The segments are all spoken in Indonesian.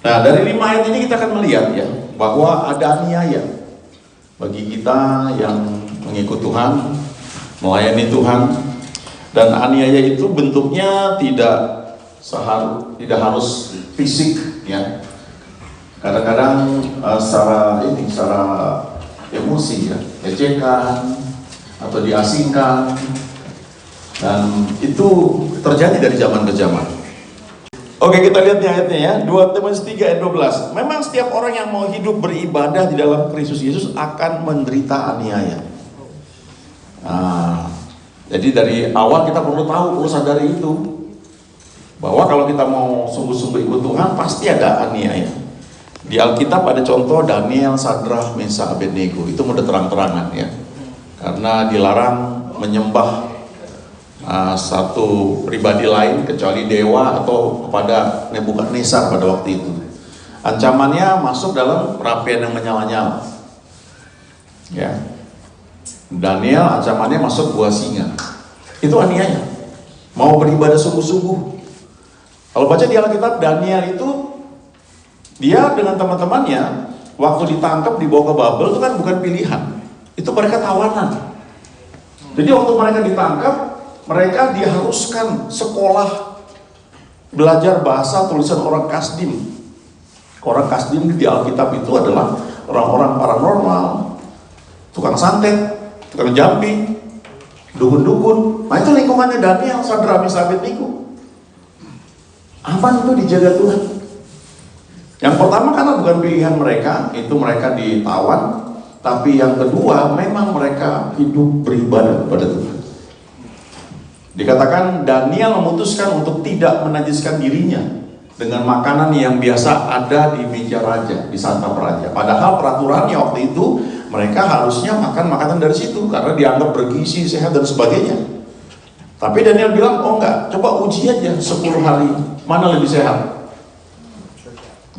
Nah, dari 5 ayat ini kita akan melihat ya bahwa ada aniaya bagi kita yang mengikut Tuhan, melayani Tuhan. Dan aniaya itu bentuknya tidak harus fisik ya. Kadang-kadang secara emosi ya, ejekan atau diasingkan, dan itu terjadi dari zaman ke zaman. Oke, kita lihat di ayatnya ya, 2 Timotius 3 ayat 12. Memang setiap orang yang mau hidup beribadah di dalam Kristus Yesus akan menderita aniaya. Jadi dari awal kita perlu sadari itu, bahwa kalau kita mau sungguh-sungguh ikut Tuhan pasti ada aniaya. Di Alkitab ada contoh Daniel, Sadrah, Mesakh, Abednego, itu udah terang-terangan ya, karena dilarang menyembah satu pribadi lain kecuali dewa atau kepada Nebukadnezar pada waktu itu. Ancamannya masuk dalam perapian yang menyala-nyala ya. Daniel ancamannya masuk gua singa. Itu aniaya, mau beribadah sungguh-sungguh. Kalau baca di Alkitab, Daniel itu dia dengan teman-temannya waktu ditangkap dibawa ke Babel itu kan bukan pilihan, itu mereka tawanan. Jadi waktu mereka ditangkap, mereka diharuskan sekolah belajar bahasa tulisan orang Kasdim. Orang Kasdim di Alkitab itu adalah orang-orang paranormal, tukang santet, tukang jampi, dukun-dukun. Nah itu lingkungannya Daniel, Sadrah, Mesakh, Abednego. Aman itu dijaga Tuhan. Yang pertama karena bukan pilihan mereka, itu mereka ditawan. Tapi yang kedua memang mereka hidup beribadah kepada Tuhan. Dikatakan Daniel memutuskan untuk tidak menajiskan dirinya dengan makanan yang biasa ada di meja raja, di santap raja. Padahal peraturannya waktu itu mereka harusnya makan makanan dari situ karena dianggap bergizi, sehat dan sebagainya. Tapi Daniel bilang, oh enggak, coba uji aja 10 hari, mana lebih sehat.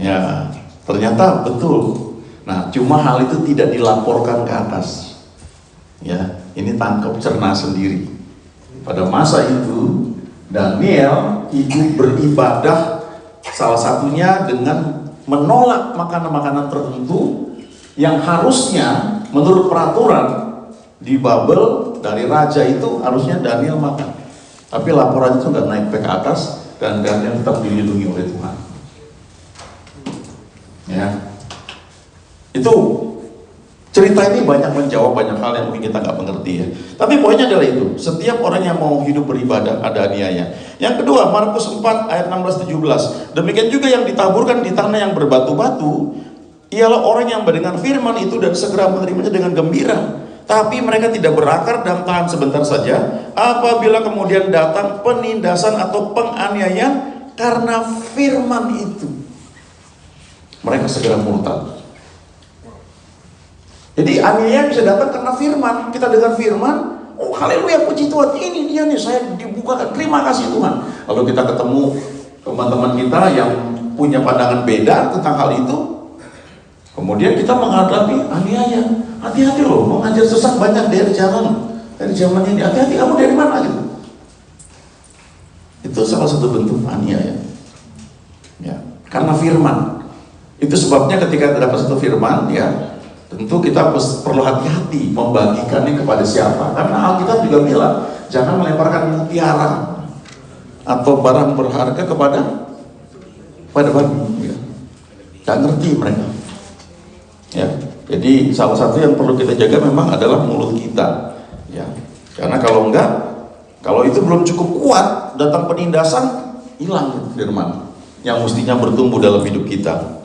Ya, ternyata betul. Nah, cuma hal itu tidak dilaporkan ke atas. Ya, ini tangkap cerna sendiri. Pada masa itu Daniel hidup beribadah, salah satunya dengan menolak makanan-makanan tertentu yang harusnya menurut peraturan di Babel dari raja itu harusnya Daniel makan. Tapi laporannya itu nggak naik ke atas dan Daniel tetap dilindungi oleh Tuhan. Ya, itu cerita ini banyak menjawab banyak hal yang mungkin kita nggak mengerti ya. Tapi poinnya adalah itu, setiap orang yang mau hidup beribadah ada aniaya. Yang kedua, Markus 4 ayat 16-17. Demikian juga yang ditaburkan di tanah yang berbatu-batu, ialah orang yang mendengar firman itu dan segera menerimanya dengan gembira. Tapi mereka tidak berakar dan tahan sebentar saja. Apabila kemudian datang penindasan atau penganiayaan karena firman itu, mereka segera murtad. Jadi aniaya bisa datang karena firman. Kita dengar firman, oh haleluya, puji Tuhan, ini dia nih, saya dibukakan, terima kasih Tuhan. Lalu kita ketemu teman-teman kita yang punya pandangan beda tentang hal itu, kemudian kita menghadapi aniaya. Hati-hati loh, mengajar sesat banyak dari zaman ini. Hati-hati, kamu dari mana gitu. Itu salah satu bentuk aniaya. Ya, karena firman. Itu sebabnya ketika dapat satu firman, ya tentu kita perlu hati-hati membagikannya kepada siapa. Karena Alkitab juga bilang, jangan melemparkan mutiara atau barang berharga kepada babi. Ya. Gak ngerti mereka. Ya, jadi salah satu yang perlu kita jaga memang adalah mulut kita. Ya, karena kalau itu belum cukup kuat, datang penindasan, hilang firman yang mestinya bertumbuh dalam hidup kita.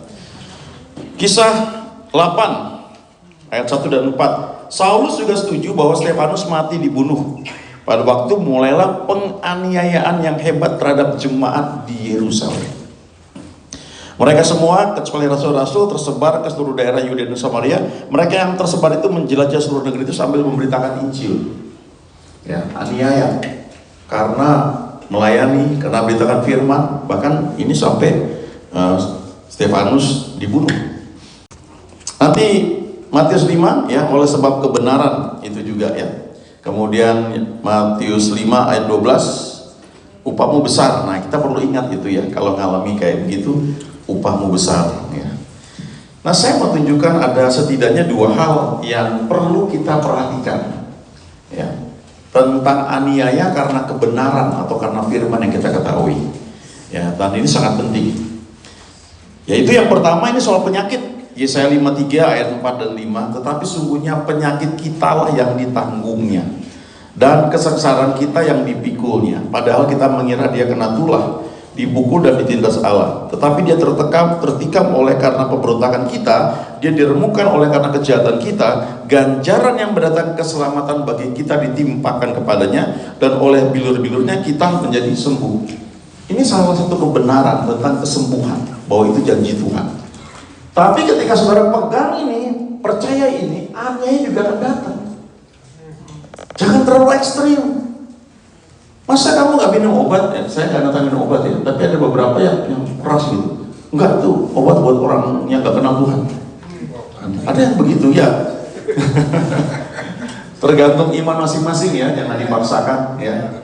Kisah 8 ayat 1 dan 4. Saulus juga setuju bahwa Stefanus mati dibunuh. Pada waktu mulailah penganiayaan yang hebat terhadap jemaat di Yerusalem. Mereka semua kecuali rasul-rasul tersebar ke seluruh daerah Yudea dan Samaria. Mereka yang tersebar itu menjelajah seluruh negeri itu sambil memberitakan Injil. Ya, aniaya karena melayani, karena memberitakan firman. Bahkan ini sampai Stefanus dibunuh. Nanti Matius 5 ya, oleh sebab kebenaran itu juga ya. Kemudian Matius 5 ayat 12, upahmu besar. Nah, kita perlu ingat itu ya, kalau ngalami kayak begitu, upahmu besar. Ya. Nah, saya mau tunjukkan ada setidaknya dua hal yang perlu kita perhatikan, ya, tentang aniaya karena kebenaran atau karena firman yang kita ketahui. Ya, dan ini sangat penting. Yaitu yang pertama ini soal penyakit. Yesaya 53 ayat 4 dan 5, tetapi sungguhnya penyakit kitalah yang ditanggungnya dan kesengsaraan kita yang dipikulnya. Padahal kita mengira dia kena tulah, dipukul dan ditindas Allah. Tetapi dia tertikam oleh karena pemberontakan kita, dia diremukkan oleh karena kejahatan kita. Ganjaran yang mendatangkan keselamatan bagi kita ditimpakan kepadanya, dan oleh bilur-bilurnya kita menjadi sembuh. Ini salah satu kebenaran tentang kesembuhan, bahwa itu janji Tuhan. Tapi ketika saudara pegang ini, percaya ini, aniaya juga akan datang. Jangan terlalu ekstrim. Masa kamu nggak minum obat? Ya, saya nggak nantang minum obat ya, tapi ada beberapa yang keras gitu. Enggak tuh, obat buat orang yang nggak kenal Tuhan. Ada yang begitu ya. Tergantung iman masing-masing ya, jangan dipaksakan ya.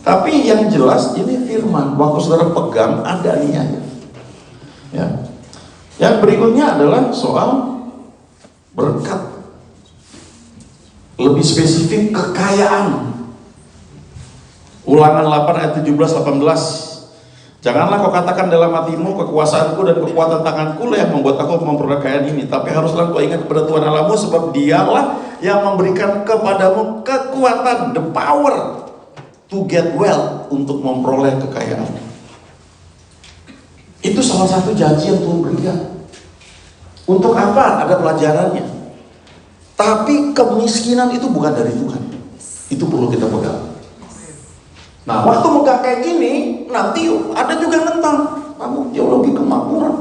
Tapi yang jelas ini firman, waktu saudara pegang ada aniaya. Ya. Yang berikutnya adalah soal berkat. Lebih spesifik kekayaan. Ulangan 8 ayat 17-18. Janganlah kau katakan dalam hatimu, kekuasaanku dan kekuatan tanganku lah yang membuat aku memperoleh kekayaan ini. Tapi haruslah kau ingat kepada Tuhan Allahmu, sebab dialah yang memberikan kepadamu kekuatan, the power to get well, untuk memperoleh kekayaan. Itu salah satu janji yang Tuhan berikan. Untuk apa? Ada pelajarannya. Tapi kemiskinan itu bukan dari Tuhan. Itu perlu kita pegang. Nah, waktu megang kayak gini, nanti ada juga nentang. Kamu teologi kemakmuran.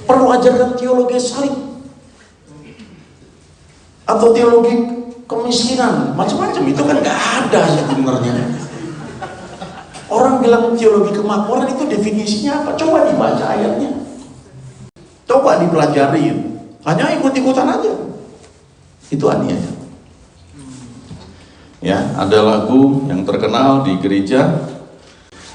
Perlu ajarkan teologi salib. Atau teologi kemiskinan. Macam-macam. Itu kan gak ada sebenarnya. Orang bilang teologi kemakmuran itu definisinya apa? Coba dibaca ayatnya. Coba dipelajari. Hanya ikut-ikutan aja. Itu aniaya. Ya, ada lagu yang terkenal di gereja.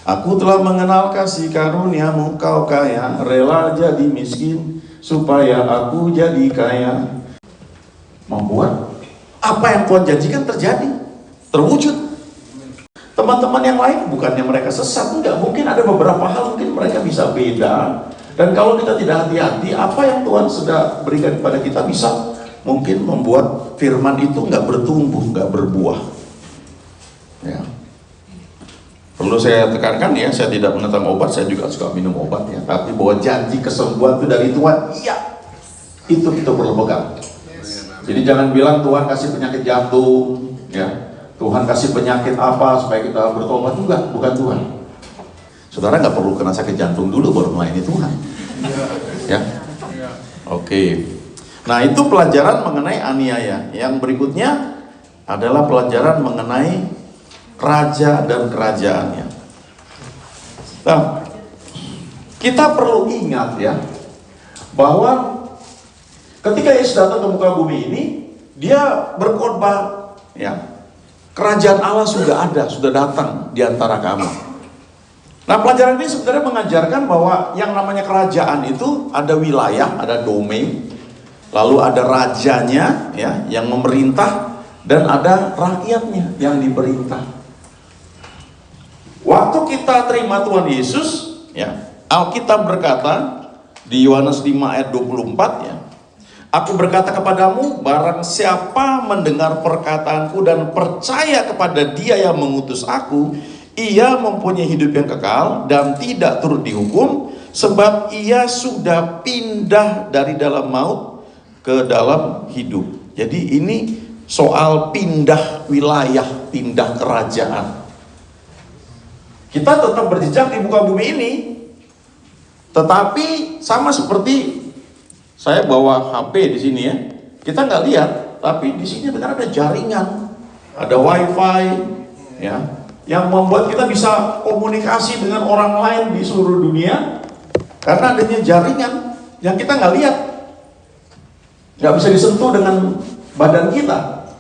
Aku telah mengenal kasih karuniamu, kau kaya, rela jadi miskin supaya aku jadi kaya. Membuat apa yang Tuhan janjikan terjadi, terwujud. Teman-teman yang lain bukannya mereka sesat, enggak, mungkin ada beberapa hal mungkin mereka bisa beda. Dan kalau kita tidak hati-hati, apa yang Tuhan sudah berikan kepada kita bisa mungkin membuat firman itu enggak bertumbuh, enggak berbuah. Ya. Perlu saya tekankan ya, saya tidak menentang obat, saya juga suka minum obat ya. Tapi bahwa janji kesembuhan itu dari Tuhan, iya, itu kita perlu pegang. Jadi jangan bilang Tuhan kasih penyakit jantung, ya. Tuhan kasih penyakit apa supaya kita bertobat, juga bukan Tuhan. Saudara nggak perlu kena sakit jantung dulu baru melayani Tuhan. Ya, oke. Nah, itu pelajaran mengenai aniaya. Yang berikutnya adalah pelajaran mengenai raja dan kerajaannya. Nah, kita perlu ingat ya, bahwa ketika Yesus datang ke muka bumi ini, dia berkhotbah ya, kerajaan Allah sudah ada, sudah datang di antara kamu. Nah, pelajaran ini sebenarnya mengajarkan bahwa yang namanya kerajaan itu ada wilayah, ada domain, lalu ada rajanya ya, yang memerintah, dan ada rakyatnya yang diperintah. Waktu kita terima Tuhan Yesus, ya, Alkitab berkata di Yohanes 5 ayat 24 ya, aku berkata kepadamu, barang siapa mendengar perkataanku dan percaya kepada Dia yang mengutus aku, ia mempunyai hidup yang kekal dan tidak turut dihukum, sebab ia sudah pindah dari dalam maut ke dalam hidup. Jadi ini soal pindah wilayah, pindah kerajaan. Kita tetap berjejak di muka bumi ini, tetapi sama seperti saya bawa HP di sini ya, kita nggak lihat, tapi di sini benar ada jaringan, ada WiFi, ya, yang membuat kita bisa komunikasi dengan orang lain di seluruh dunia, karena adanya jaringan yang kita nggak lihat, nggak bisa disentuh dengan badan kita.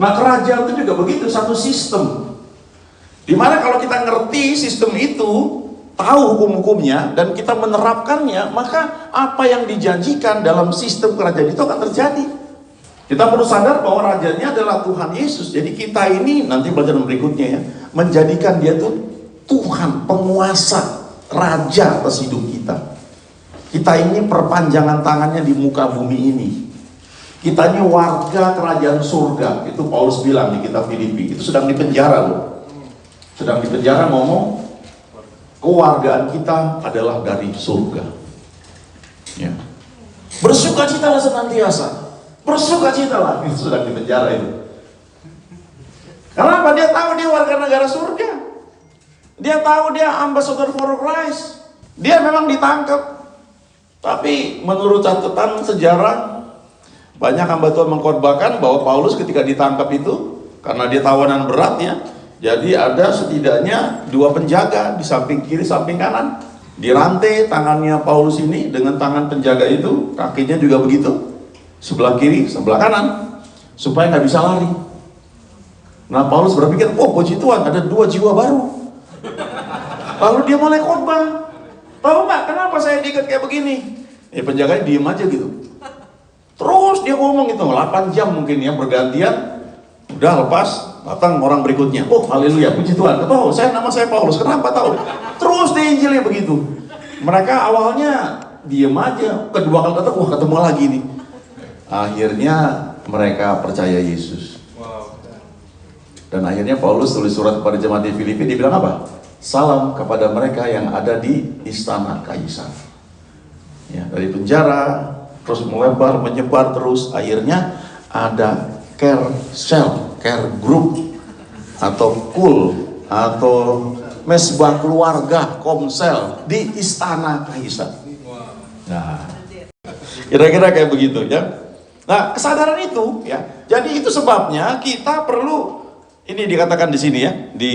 Nah, kerajaan itu juga begitu, satu sistem Dimana kalau kita ngerti sistem itu, tahu hukum-hukumnya, dan kita menerapkannya, maka apa yang dijanjikan dalam sistem kerajaan itu akan terjadi. Kita perlu sadar bahwa rajanya adalah Tuhan Yesus. Jadi kita ini, nanti pelajaran berikutnya ya, menjadikan dia tuh Tuhan, penguasa, raja atas hidup kita. Kita ini perpanjangan tangannya di muka bumi ini. Kita ini warga kerajaan surga. Itu Paulus bilang di kitab Filipi. Itu sedang dipenjara loh. Sedang dipenjara ngomong, kewargaan kita adalah dari surga. Ya. Bersukacitalah senantiasa. Bersukacitalah. Itu sedang dipenjara itu. Kenapa? Dia tahu dia warga negara surga. Dia tahu dia ambassador for Christ. Dia memang ditangkap. Tapi menurut catatan sejarah, banyak hamba Tuhan mengkhotbahkan bahwa Paulus ketika ditangkap itu, karena dia tawanan berat ya, jadi ada setidaknya 2 penjaga di samping kiri, samping kanan. Dirantai tangannya Paulus ini dengan tangan penjaga itu, kakinya juga begitu, sebelah kiri, sebelah kanan, supaya nggak bisa lari. Nah Paulus berpikir, oh puji Tuhan ada 2 jiwa baru. Lalu dia mulai khotbah. Tahu nggak kenapa saya diikat kayak begini? Ya penjaganya diem aja gitu. Terus dia ngomong gitu, 8 jam mungkin ya bergantian. Udah lepas, datang orang berikutnya. Oh haleluya, puji Tuhan. Tahu, nama saya Paulus. Kenapa tahu? Terus diinjilnya begitu. Mereka awalnya diem aja. Kedua kali datang, wah ketemu lagi nih. Akhirnya mereka percaya Yesus. Dan akhirnya Paulus tulis surat kepada jemaat di Filipi. Dia bilang apa? Salam kepada mereka yang ada di istana Kaisar. Ya, dari penjara terus melebar, menyebar terus, akhirnya ada care cell, care group, atau kul, atau mesbah keluarga, komsel di istana Kaisar. Nah, kira-kira kayak begitu ya. Nah, kesadaran itu ya. Jadi itu sebabnya kita perlu, ini dikatakan di sini ya, di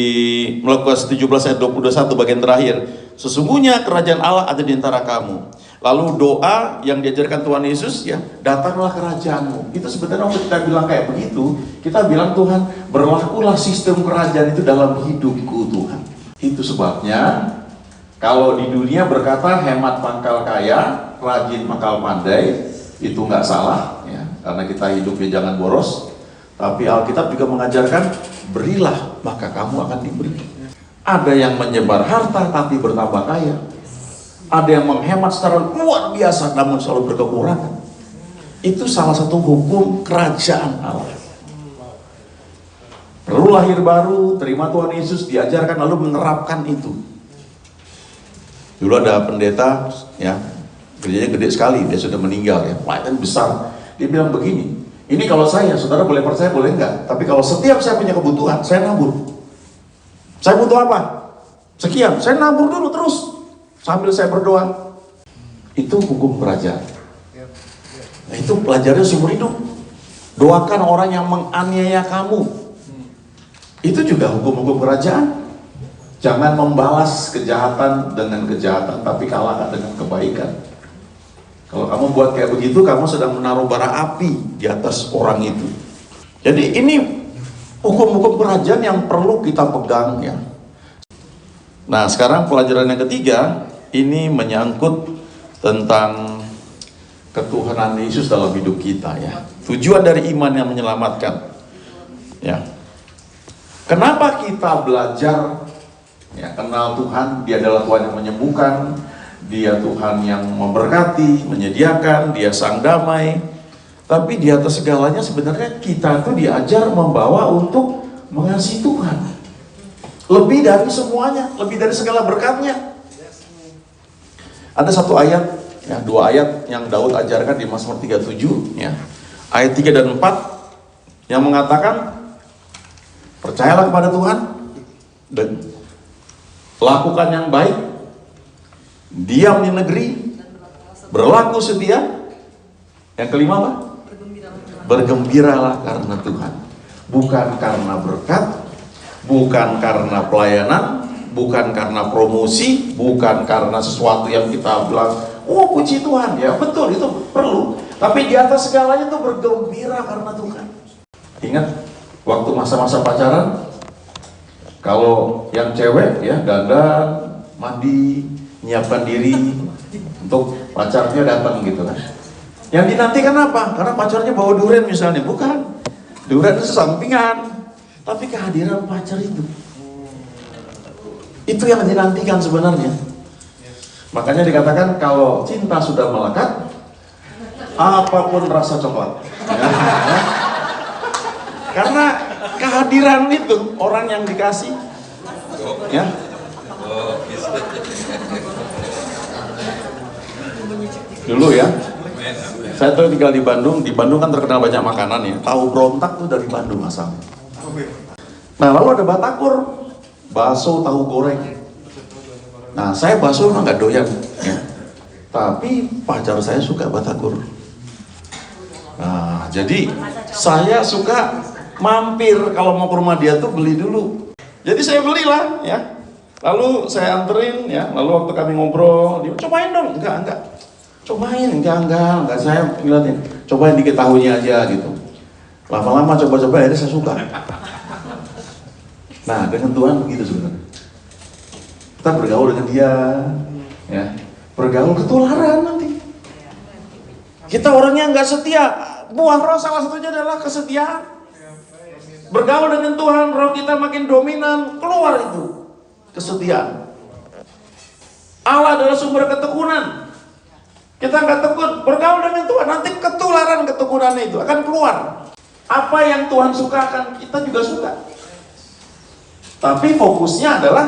Mlukas 17 ayat 21 bagian terakhir. Sesungguhnya kerajaan Allah ada di antara kamu. Lalu doa yang diajarkan Tuhan Yesus ya, datanglah kerajaanmu. Itu sebenarnya waktu kita bilang kayak begitu, kita bilang Tuhan, berlakulah sistem kerajaan itu dalam hidupku Tuhan. Itu sebabnya kalau di dunia berkata hemat pangkal kaya, rajin pangkal pandai, itu nggak salah ya, karena kita hidupnya jangan boros. Tapi Alkitab juga mengajarkan, berilah maka kamu akan diberi. Ada yang menyebar harta tapi bertambah kaya. Ada yang menghemat secara luar biasa namun selalu berkekurangan. Itu salah satu hukum kerajaan Allah. Perlu lahir baru, terima Tuhan Yesus, diajarkan lalu menerapkan itu. Dulu ada pendeta ya, gerejanya gede sekali, dia sudah meninggal ya, pelayanan besar. Dia bilang begini, ini kalau saya, saudara boleh percaya boleh enggak, tapi kalau setiap saya punya kebutuhan, saya nabur. Saya butuh apa? Sekian, saya nabur dulu terus sambil saya berdoa. Itu hukum kerajaan. Nah, itu pelajarannya seumur hidup. Doakan orang yang menganiaya kamu. Itu juga hukum-hukum kerajaan. Jangan membalas kejahatan dengan kejahatan, tapi kalahkan dengan kebaikan. Kalau kamu buat kayak begitu, kamu sedang menaruh bara api di atas orang itu. Jadi ini hukum-hukum kerajaan yang perlu kita pegang ya. Nah sekarang pelajaran yang ketiga, ini menyangkut tentang ketuhanan Yesus dalam hidup kita ya. Tujuan dari iman yang menyelamatkan ya. Kenapa kita belajar ya, kenal Tuhan? Dia adalah Tuhan yang menyembuhkan, Dia Tuhan yang memberkati, menyediakan, Dia sang damai. Tapi di atas segalanya sebenarnya kita tuh diajar membawa untuk mengasihi Tuhan. Lebih dari semuanya, lebih dari segala berkatnya. Ada satu ayat, ya, 2 ayat yang Daud ajarkan di Mazmur 37, ya. Ayat 3 dan 4 yang mengatakan, percayalah kepada Tuhan dan lakukan yang baik, diam di negeri, berlaku setia. Yang kelima apa? Bergembiralah karena Tuhan, bukan karena berkat, bukan karena pelayanan, bukan karena promosi, bukan karena sesuatu yang kita bilang, oh puji Tuhan, ya betul itu perlu. Tapi di atas segalanya itu bergembira karena Tuhan. Ingat waktu masa-masa pacaran, Kalau yang cewek ya dandan, mandi, nyiapkan diri untuk pacarnya datang gitu kan. Yang dinantikan apa? Karena pacarnya bawa durian misalnya, bukan. Durian itu sampingan, tapi kehadiran pacar itu yang dinantikan sebenarnya. Makanya dikatakan kalau cinta sudah melekat, apapun rasa coklat. Karena kehadiran itu orang yang dikasih, ya. Dulu ya, saya tuh tinggal di Bandung. Di Bandung kan terkenal banyak makanan ya. Tahu berontak tuh dari Bandung asalnya. Nah lalu ada Batakur, bakso tahu goreng. Nah saya bakso emang nggak doyan, ya. Tapi pacar saya suka Batakur. Nah jadi saya suka mampir kalau mau ke rumah dia tuh beli dulu. Jadi saya belilah ya. Lalu saya anterin ya. Lalu waktu kami ngobrol, dia cobain dong. Enggak. Cobain, enggak. Saya ngeliatin. Cobain dikit tahunya aja gitu. Lama-lama coba-coba akhirnya saya suka. Nah dengan Tuhan begitu sebenarnya. Kita bergaul dengan dia, ya. Bergaul ketularan nanti. Kita orangnya nggak setia. Buah roh salah satunya adalah kesetiaan. Bergaul dengan Tuhan, roh kita makin dominan, keluar itu kesetiaan. Allah adalah sumber ketekunan. Kita nggak tekun, bergaul dengan Tuhan, nanti ketularan ketekunan itu akan keluar. Apa yang Tuhan suka akan kita juga suka. Tapi fokusnya adalah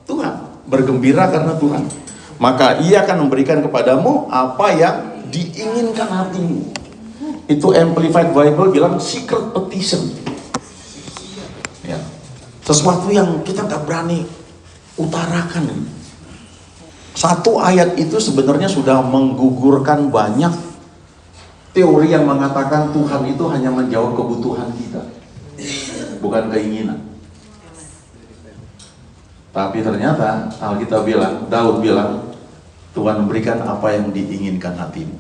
Tuhan, bergembira karena Tuhan. Maka Ia akan memberikan kepadamu apa yang diinginkan hatimu. Itu Amplified Bible bilang secret petition. Ya. Sesuatu yang kita nggak berani utarakan. Satu ayat itu sebenarnya sudah menggugurkan banyak teori yang mengatakan Tuhan itu hanya menjawab kebutuhan kita, bukan keinginan. Tapi ternyata Alkitab bilang, Daud bilang, Tuhan memberikan apa yang diinginkan hatimu.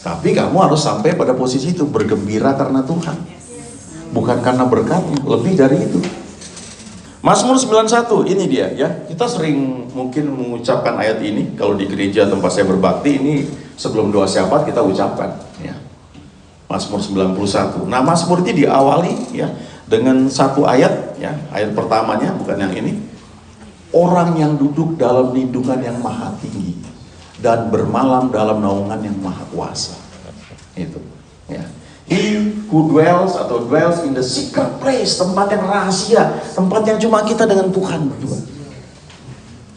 Tapi kamu harus sampai pada posisi itu, bergembira karena Tuhan, bukan karena berkatnya, lebih dari itu. Mazmur 91, ini dia ya. Kita sering mungkin mengucapkan ayat ini kalau di gereja tempat saya berbakti, ini sebelum doa syafaat kita ucapkan ya. Mazmur 91. Nah, Mazmur ini diawali ya dengan satu ayat ya. Ayat pertamanya bukan yang ini. Orang yang duduk dalam lindungan yang maha tinggi dan bermalam dalam naungan yang maha kuasa. Itu ya. He who dwells in the secret place, tempat yang rahasia, tempat yang cuma kita dengan Tuhan berdua.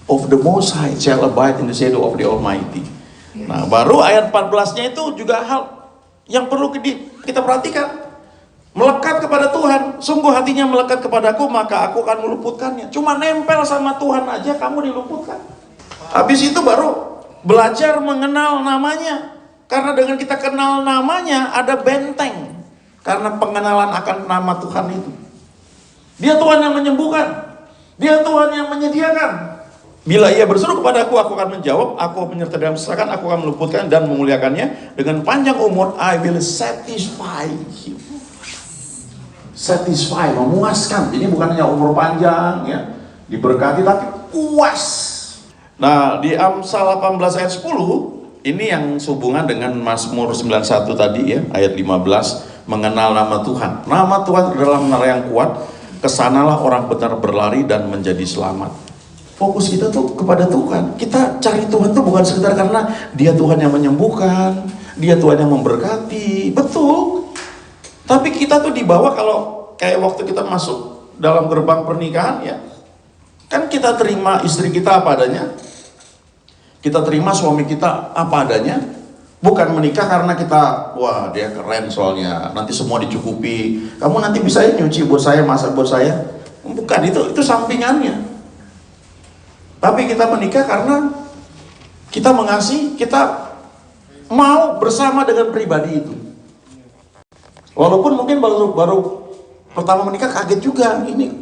Of the Most High shall abide in the shadow of the Almighty. Nah, baru ayat 14-nya itu juga hal yang perlu kita perhatikan. Melekat kepada Tuhan, sungguh hatinya melekat kepadaku, maka aku akan meluputkannya. Cuma nempel sama Tuhan aja kamu diluputkan. Habis itu baru belajar mengenal namanya. Karena dengan kita kenal namanya ada benteng. Karena pengenalan akan nama Tuhan itu. Dia Tuhan yang menyembuhkan. Dia Tuhan yang menyediakan. Bila Ia berseru kepadaku, aku akan menjawab. Aku menyertai dalam kesesakan, aku akan meluputkan dan memuliakannya. Dengan panjang umur, I will satisfy him. Satisfy, memuaskan. Ini bukan hanya umur panjang ya, diberkati, tapi puas. Nah, di Amsal 18 ayat 10, ini yang sehubungan dengan Mazmur 91 tadi ya, ayat 15, mengenal nama Tuhan. Nama Tuhan adalah menara yang kuat, kesanalah orang benar berlari dan menjadi selamat. Fokus kita tuh kepada Tuhan. Kita cari Tuhan tuh bukan sekedar karena Dia Tuhan yang menyembuhkan, Dia Tuhan yang memberkati, betul. Tapi kita tuh dibawa, kalau kayak waktu kita masuk dalam gerbang pernikahan ya, kan kita terima istri kita apa adanya. Kita terima suami kita apa adanya. Bukan menikah karena kita, wah dia keren soalnya, nanti semua dicukupi, kamu nanti bisa nyuci buat saya, masak buat saya. Bukan, itu sampingannya. Tapi kita menikah karena kita mengasihi, kita mau bersama dengan pribadi itu. Walaupun mungkin baru pertama menikah kaget juga, ini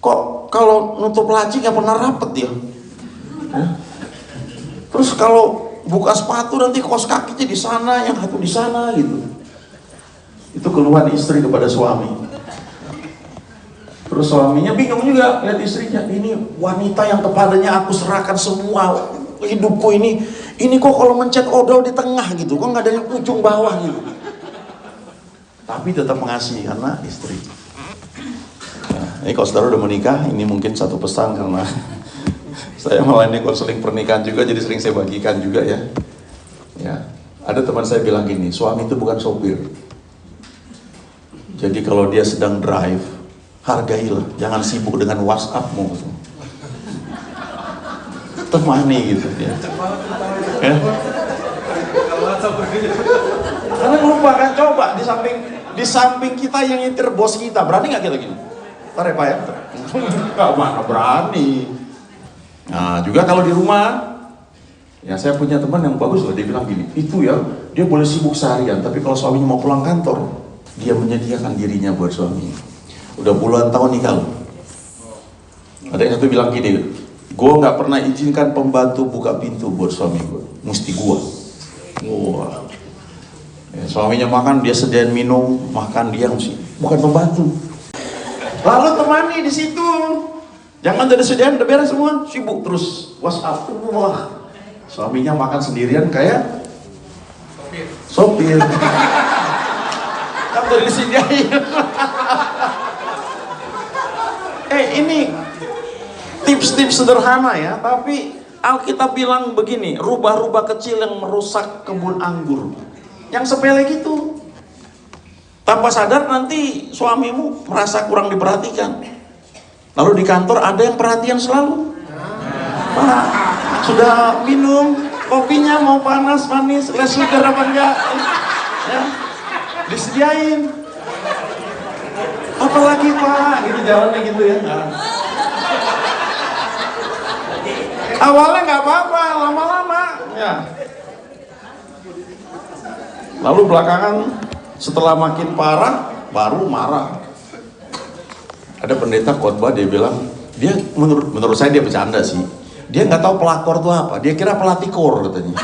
kok kalau nutup laci gak pernah rapet ya. Terus kalau buka sepatu nanti kos kakinya di sana, yang satu di sana gitu. Itu keluhan istri kepada suami. Terus suaminya bingung juga lihat istrinya, ini wanita yang kepadanya aku serahkan semua hidupku ini kok kalau mencet odol di tengah gitu, kok nggak dari ujung bawah gitu. Tapi tetap mengasihi karena istri. Nah, ini kalau saudara udah menikah, ini mungkin satu pesan karena saya melayani konseling pernikahan juga, jadi sering saya bagikan juga ya. Ya, ada teman saya bilang gini, suami itu bukan sopir. Jadi kalau dia sedang drive, hargailah, jangan sibuk dengan WhatsAppmu. Temani gitu ya. Karena lupa kan, coba di samping kita yang nyetir bos kita, berani nggak kita gini? Ntar ya Pak ya, nggak mana berani. Nah juga kalau di rumah, ya saya punya teman yang bagus loh, dia bilang gini, itu ya dia boleh sibuk seharian, tapi kalau suaminya mau pulang kantor, dia menyediakan dirinya buat suaminya. Udah puluhan tahun nikah loh. Ada yang satu bilang gini, gue nggak pernah izinkan pembantu buka pintu buat suami gue, mesti gue. Wah, ya, suaminya makan dia sediain minum, makan dia mesti, bukan pembantu. Lalu temani di situ, jangan dari sediain udah beres semua, sibuk terus WhatsApp. Wah, suaminya makan sendirian kayak sopir. Kan udah disediain. Ini tips-tips sederhana ya, tapi Alkitab bilang begini, rubah-rubah kecil yang merusak kebun anggur. Yang sepele gitu. Tanpa sadar nanti suamimu merasa kurang diperhatikan. Lalu di kantor ada yang perhatian selalu. Pak, sudah minum kopinya mau panas, manis, less sugar apa enggak? Ya, disediain. Apalagi Pak, gitu jalannya gitu ya. Nah. Awalnya nggak apa-apa, lama-lama ya. Lalu belakangan setelah makin parah, baru marah. Ada pendeta khotbah, dia bilang, dia menurut saya dia bercanda sih. Dia nggak tahu pelakor itu apa, dia kira pelatih kor katanya.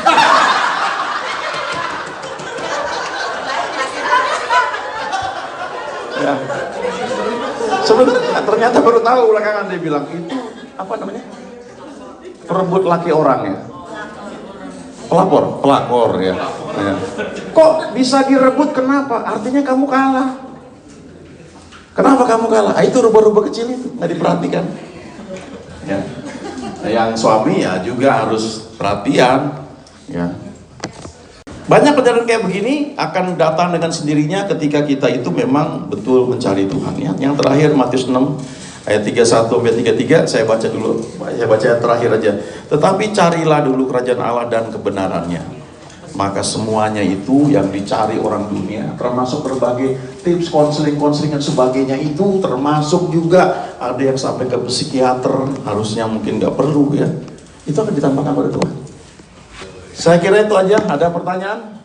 Ya. Sebenarnya ternyata baru tahu belakangan dia bilang itu apa namanya? Perebut laki orang ya. Pelakor ya. Ya. Kok bisa direbut, kenapa? Artinya kamu kalah. Kenapa kamu kalah? Itu rubah-rubah kecil itu nggak diperhatikan. Ya. Nah, yang suami ya juga harus perhatian. Ya. Banyak kejadian kayak begini akan datang dengan sendirinya ketika kita itu memang betul mencari Tuhan ya. Yang terakhir Matius 6 ayat 31 sampai 33 saya baca dulu. Saya baca terakhir aja. Tetapi carilah dulu kerajaan Allah dan kebenarannya. Maka semuanya itu yang dicari orang dunia, termasuk berbagai tips konseling dan sebagainya itu, termasuk juga ada yang sampai ke psikiater, harusnya mungkin nggak perlu ya. Itu akan ditambahkan pada Tuhan. Saya kira itu aja. Ada pertanyaan?